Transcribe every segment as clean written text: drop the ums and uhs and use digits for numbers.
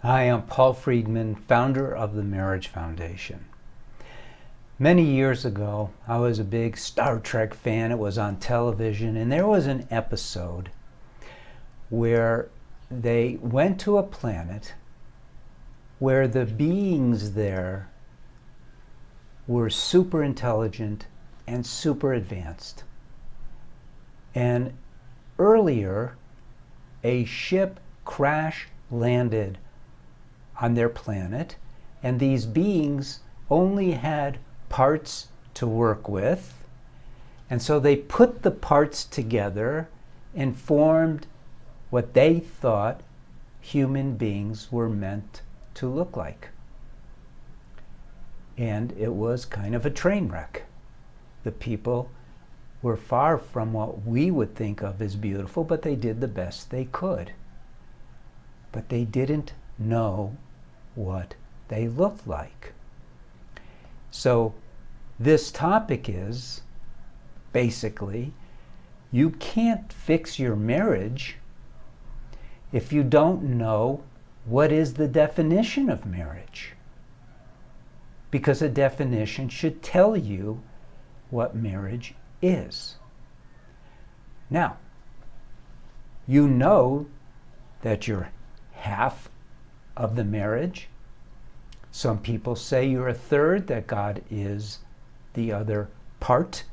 Hi, I'm Paul Friedman, founder of the Marriage Foundation. Many years ago, I was a big Star Trek fan. It was on television, and there was an episode where they went to a planet where the beings there were super intelligent and super advanced. And earlier, a ship crash landed on their planet, and these beings only had parts to work with, and so they put the parts together and formed what they thought human beings were meant to look like. And it was kind of a train wreck. The people were far from what we would think of as beautiful, but they did the best they could. But they didn't know what they looked like. So this topic is basically, you can't fix your marriage if you don't know what is the definition of marriage. Because a definition should tell you what marriage is. Now, you know that you're half of the marriage. Some people say you're a third, that God is the other part,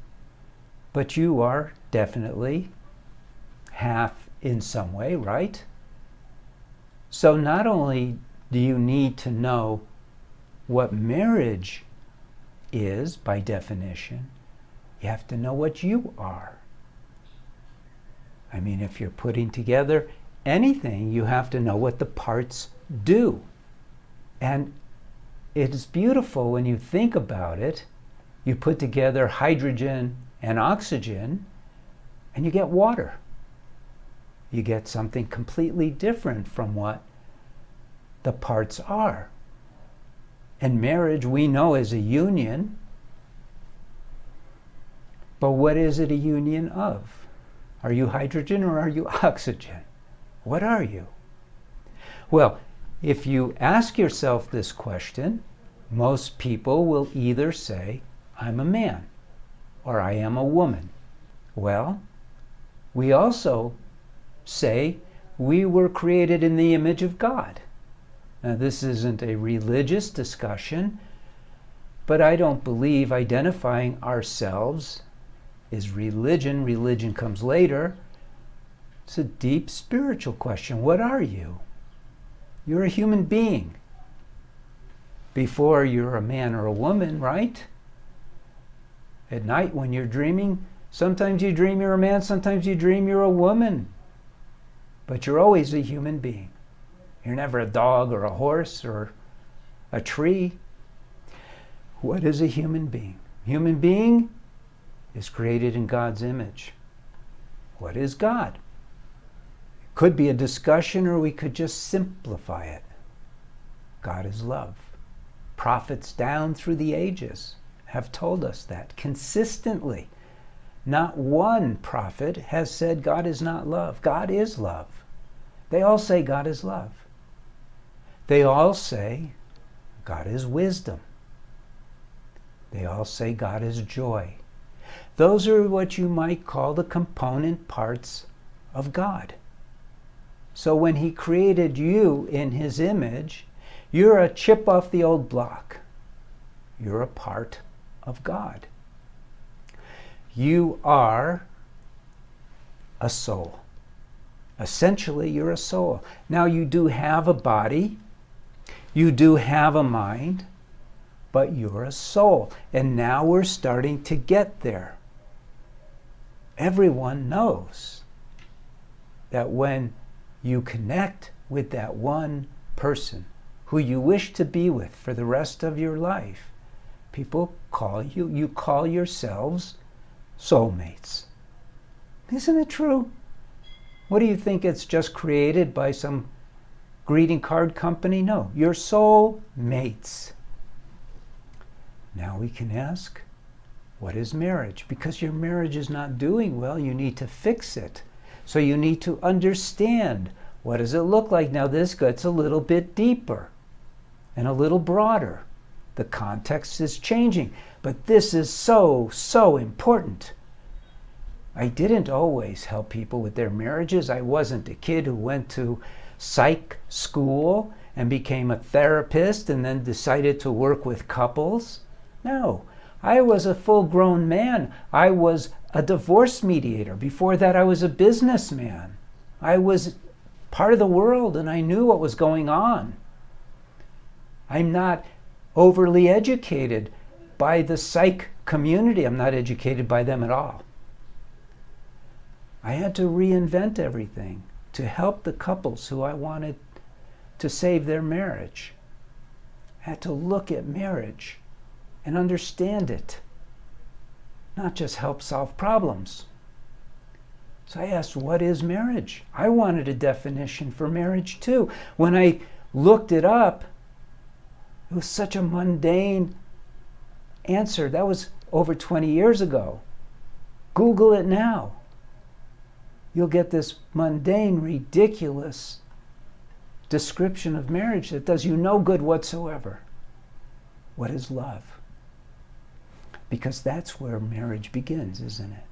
but you are definitely half in some way, right? So not only do you need to know what marriage is by definition, you have to know what you are. I mean, if you're putting together anything, you have to know what the parts do. And it's beautiful when you think about it. You put together hydrogen and oxygen, and you get water. You get something completely different from what the parts are. And marriage, we know, is a union. But what is it a union of? Are you hydrogen or are you oxygen? What are you? Well, if you ask yourself this question, most people will either say, I'm a man, or I am a woman. Well, we also say we were created in the image of God. Now, this isn't a religious discussion, but I don't believe identifying ourselves is religion. Religion comes later. It's a deep spiritual question. What are you? You're a human being. Before you're a man or a woman, right? At night when you're dreaming, sometimes you dream you're a man, sometimes you dream you're a woman. But you're always a human being. You're never a dog or a horse or a tree. What is a human being? Human being is created in God's image. What is God? It could be a discussion, or we could just simplify it. God is love. Prophets down through the ages have told us that consistently. Not one prophet has said God is not love. God is love. They all say God is love. They all say God is wisdom. They all say God is joy. Those are what you might call the component parts of God. So when He created you in His image, you're a chip off the old block. You're a part of God. You are a soul. Essentially, you're a soul. Now, you do have a body, you do have a mind, but you're a soul. And now we're starting to get there. Everyone knows that when you connect with that one person who you wish to be with for the rest of your life, people you call yourselves soulmates. Isn't it true? What do you think, it's just created by some greeting card company? No, you're soulmates. Now we can ask, what is marriage? Because your marriage is not doing well, you need to fix it. So you need to understand What does it look like? Now this gets a little bit deeper and a little broader. The context is changing, but this is so, so important. I didn't always help people with their marriages. I wasn't a kid who went to psych school and became a therapist and then decided to work with couples. No, I was a full-grown man. I was a divorce mediator. Before that, I was a businessman. I was part of the world and I knew what was going on. I'm not overly educated by the psych community. I'm not educated by them at all. I had to reinvent everything to help the couples who I wanted to save their marriage. I had to look at marriage and understand it, not just help solve problems. So I asked, what is marriage? I wanted a definition for marriage too. When I looked it up, it was such a mundane answer. That was over 20 years ago. Google it now. You'll get this mundane, ridiculous description of marriage that does you no good whatsoever. What is love? Because that's where marriage begins, isn't it?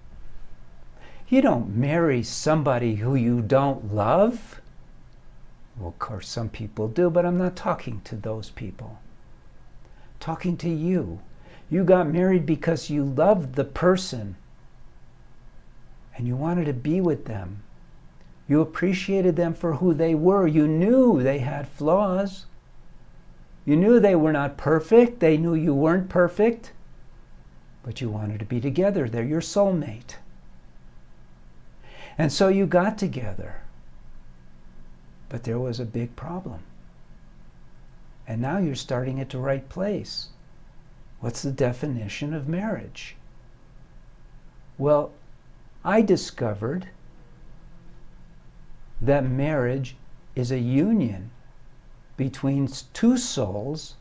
You don't marry somebody who you don't love. Well, of course, some people do, but I'm not talking to those people. I'm talking to you. You got married because you loved the person and you wanted to be with them. You appreciated them for who they were. You knew they had flaws. You knew they were not perfect. They knew you weren't perfect. But you wanted to be together. They're your soulmate. And so you got together. But there was a big problem. And now you're starting at the right place. What's the definition of marriage? Well, I discovered that marriage is a union between two souls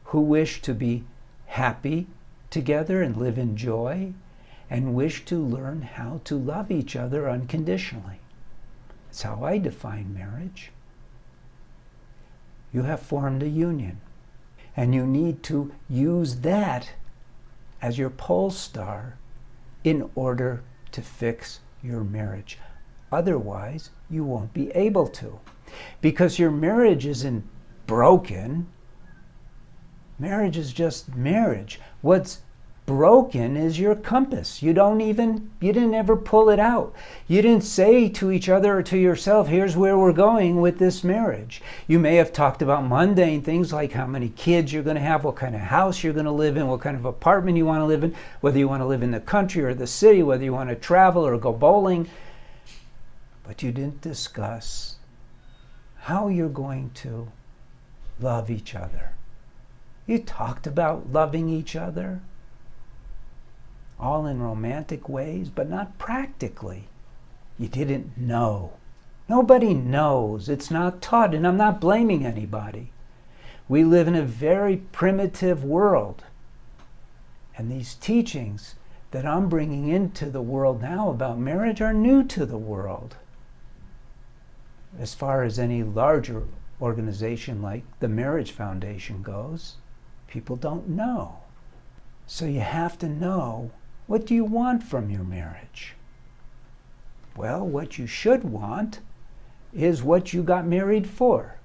who wish to be happy together and live in joy and wish to learn how to love each other unconditionally. That's how I define marriage. You have formed a union, and you need to use that as your pole star in order to fix your marriage. Otherwise, you won't be able to. Because your marriage isn't broken. Marriage is just marriage. What's broken is your compass. You didn't ever pull it out. You didn't say to each other or to yourself, here's where we're going with this marriage. You may have talked about mundane things like how many kids you're going to have, what kind of house you're going to live in, what kind of apartment you want to live in, whether you want to live in the country or the city, whether you want to travel or go bowling. But you didn't discuss how you're going to love each other. You talked about loving each other, all in romantic ways, but not practically. You didn't know. Nobody knows. It's not taught, and I'm not blaming anybody. We live in a very primitive world, and these teachings that I'm bringing into the world now about marriage are new to the world. As far as any larger organization like the Marriage Foundation goes, people don't know. So you have to know, what do you want from your marriage? Well, what you should want is what you got married for.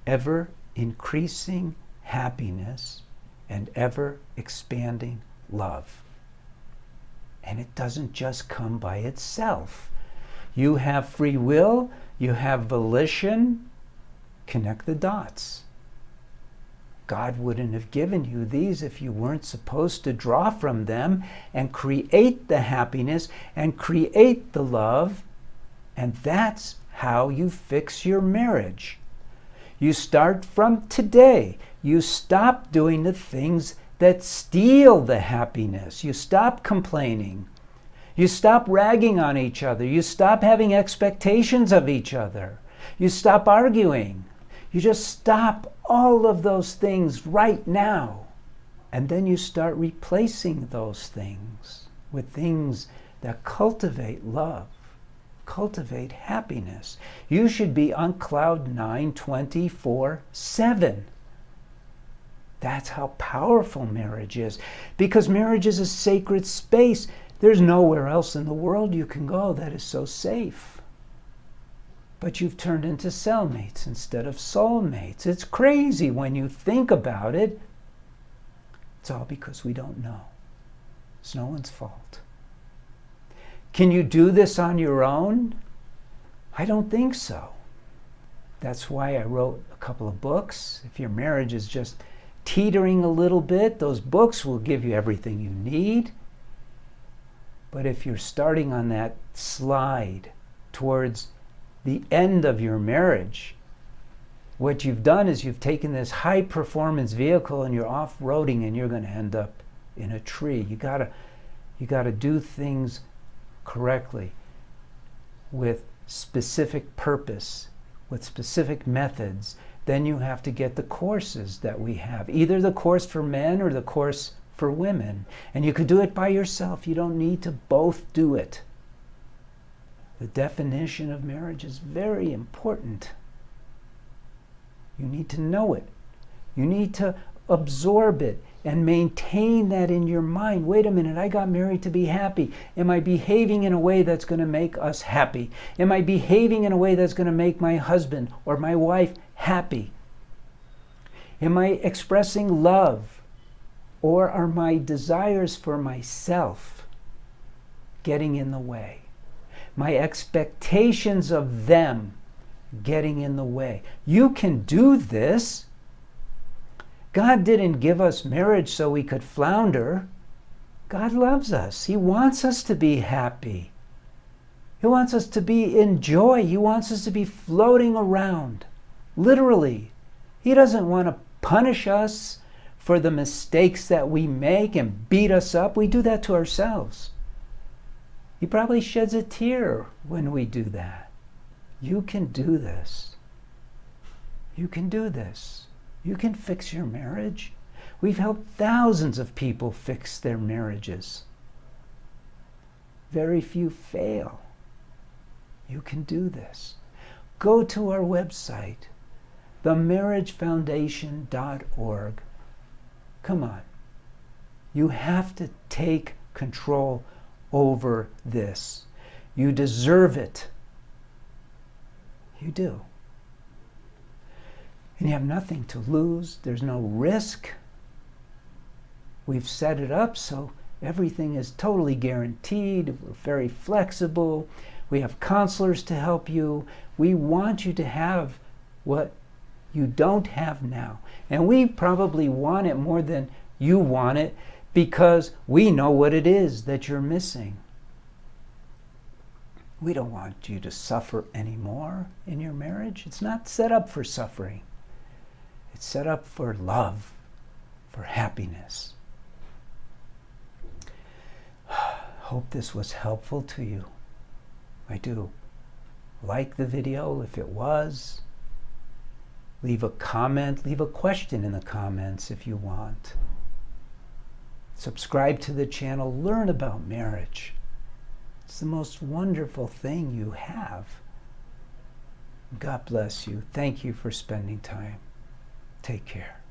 Ever increasing happiness and ever expanding love. And it doesn't just come by itself. You have free will, you have volition. Connect the dots. God wouldn't have given you these if you weren't supposed to draw from them and create the happiness and create the love. And that's how you fix your marriage. You start from today. You stop doing the things that steal the happiness. You stop complaining. You stop ragging on each other. You stop having expectations of each other. You stop arguing. You just stop all of those things right now. And then you start replacing those things with things that cultivate love cultivate happiness. You should be on cloud 9 24/7. That's how powerful marriage is. Because marriage is a sacred space. There's nowhere else in the world you can go that is so safe. But you've turned into cellmates instead of soulmates. It's crazy when you think about it. It's all because we don't know. It's no one's fault. Can you do this on your own? I don't think so. That's why I wrote a couple of books. If your marriage is just teetering a little bit, those books will give you everything you need. But if you're starting on that slide towards the end of your marriage, what you've done is you've taken this high performance vehicle and you're off-roading and you're going to end up in a tree. You gotta do things correctly with specific purpose, with specific methods. Then you have to get the courses that we have, either the course for men or the course for women. And you could do it by yourself. You don't need to both do it. The definition of marriage is very important. You need to know it. You need to absorb it and maintain that in your mind. Wait a minute, I got married to be happy. Am I behaving in a way that's going to make us happy? Am I behaving in a way that's going to make my husband or my wife happy? Am I expressing love? Or are my desires for myself getting in the way? My expectations of them getting in the way? You can do this. God didn't give us marriage so we could flounder. God loves us. He wants us to be happy. He wants us to be in joy. He wants us to be floating around. Literally. He doesn't want to punish us for the mistakes that we make and beat us up. We do that to ourselves. He probably sheds a tear when we do that. You can do this. You can do this. You can fix your marriage. We've helped thousands of people fix their marriages. Very few fail. You can do this. Go to our website, themarriagefoundation.org. Come on. You have to take control over this. You deserve it. You do. And you have nothing to lose. There's no risk. We've set it up so everything is totally guaranteed. We're very flexible. We have counselors to help you. We want you to have what you don't have now. And we probably want it more than you want it because we know what it is that you're missing. We don't want you to suffer anymore in your marriage. It's not set up for suffering. It's set up for love, for happiness. Hope this was helpful to you. I do. Like the video if it was. Leave a comment, leave a question in the comments if you want. Subscribe to the channel, learn about marriage. It's the most wonderful thing you have. God bless you. Thank you for spending time. Take care.